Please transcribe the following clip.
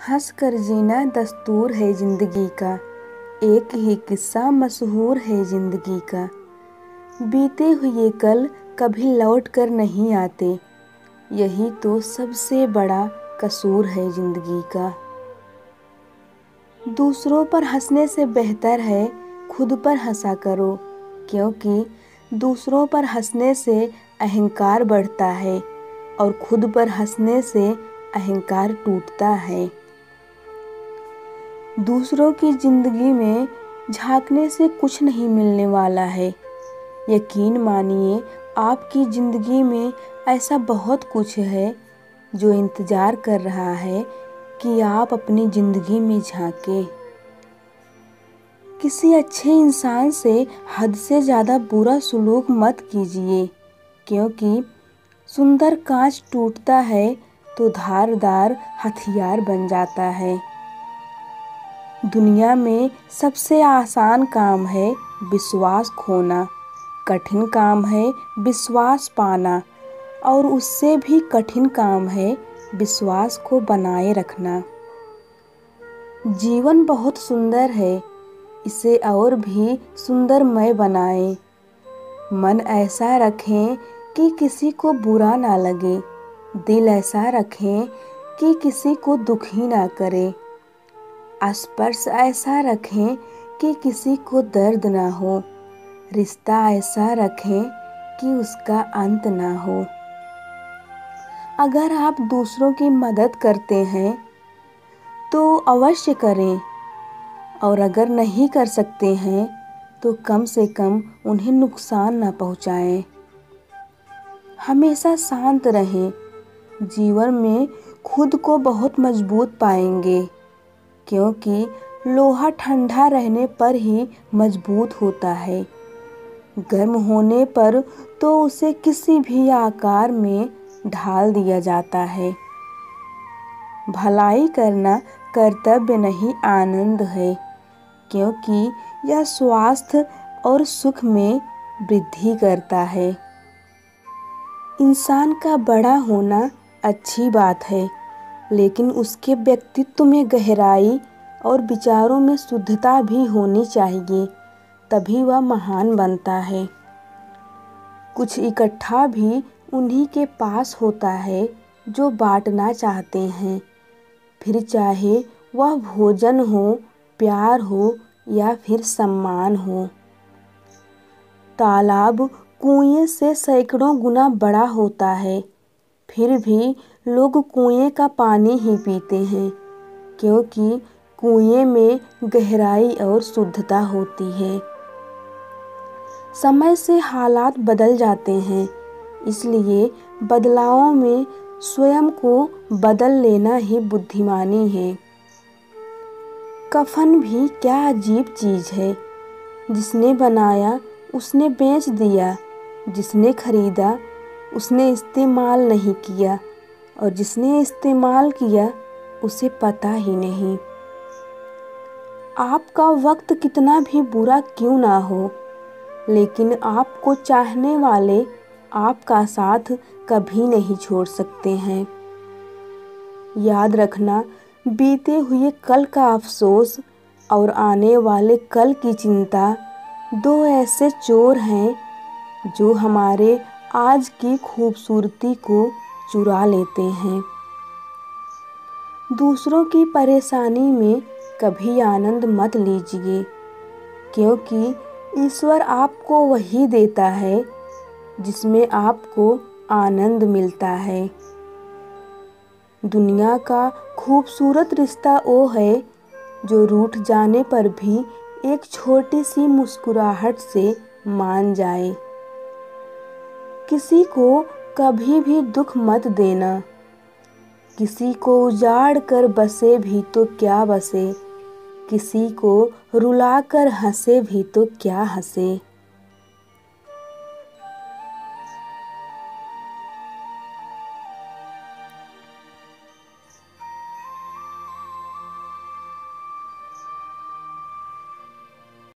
हंस कर जीना दस्तूर है जिंदगी का, एक ही किस्सा मशहूर है जिंदगी का। बीते हुए कल कभी लौट कर नहीं आते, यही तो सबसे बड़ा कसूर है जिंदगी का। दूसरों पर हंसने से बेहतर है खुद पर हंसा करो, क्योंकि दूसरों पर हंसने से अहंकार बढ़ता है और खुद पर हंसने से अहंकार टूटता है। दूसरों की ज़िंदगी में झांकने से कुछ नहीं मिलने वाला है। यकीन मानिए आपकी ज़िंदगी में ऐसा बहुत कुछ है जो इंतज़ार कर रहा है कि आप अपनी ज़िंदगी में झांकें। किसी अच्छे इंसान से हद से ज़्यादा बुरा सलूक मत कीजिए, क्योंकि सुंदर कांच टूटता है तो धारदार हथियार बन जाता है। दुनिया में सबसे आसान काम है विश्वास खोना, कठिन काम है विश्वास पाना और उससे भी कठिन काम है विश्वास को बनाए रखना। जीवन बहुत सुंदर है, इसे और भी सुंदरमय बनाएं। मन ऐसा रखें कि किसी को बुरा ना लगे, दिल ऐसा रखें कि किसी को दुखी ना करे, स्पर्श ऐसा रखें कि किसी को दर्द ना हो, रिश्ता ऐसा रखें कि उसका अंत ना हो। अगर आप दूसरों की मदद करते हैं तो अवश्य करें, और अगर नहीं कर सकते हैं तो कम से कम उन्हें नुकसान ना पहुंचाएं। हमेशा शांत रहें, जीवन में खुद को बहुत मजबूत पाएंगे, क्योंकि लोहा ठंडा रहने पर ही मजबूत होता है। गर्म होने पर तो उसे किसी भी आकार में ढाल दिया जाता है। भलाई करना कर्तव्य नहीं आनंद है, क्योंकि यह स्वास्थ्य और सुख में वृद्धि करता है। इंसान का बड़ा होना अच्छी बात है, लेकिन उसके व्यक्तित्व में गहराई और विचारों में शुद्धता भी होनी चाहिए, तभी वह महान बनता है। कुछ इकट्ठा भी उन्हीं के पास होता है जो बांटना चाहते हैं, फिर चाहे वह भोजन हो, प्यार हो या फिर सम्मान हो। तालाब कुएं से सैकड़ों गुना बड़ा होता है, फिर भी लोग कुएं का पानी ही पीते हैं, क्योंकि कुएं में गहराई और शुद्धता होती है। समय से हालात बदल जाते हैं, इसलिए बदलावों में स्वयं को बदल लेना ही बुद्धिमानी है। कफन भी क्या अजीब चीज़ है, जिसने बनाया उसने बेच दिया, जिसने खरीदा उसने इस्तेमाल नहीं किया और जिसने इस्तेमाल किया उसे पता ही नहीं। आपका वक्त कितना भी बुरा क्यों ना हो, लेकिन आपको चाहने वाले आपका साथ कभी नहीं छोड़ सकते हैं। याद रखना, बीते हुए कल का अफसोस और आने वाले कल की चिंता दो ऐसे चोर हैं जो हमारे आज की खूबसूरती को चुरा लेते हैं। दूसरों की परेशानी में कभी आनंद मत लीजिए, क्योंकि ईश्वर आपको वही देता है जिसमें आपको आनंद मिलता है। दुनिया का खूबसूरत रिश्ता वो है जो रूठ जाने पर भी एक छोटी सी मुस्कुराहट से मान जाए। किसी को कभी भी दुख मत देना, किसी को उजाड़ कर बसे भी तो क्या बसे, किसी को रुला कर हंसे भी तो क्या हंसे।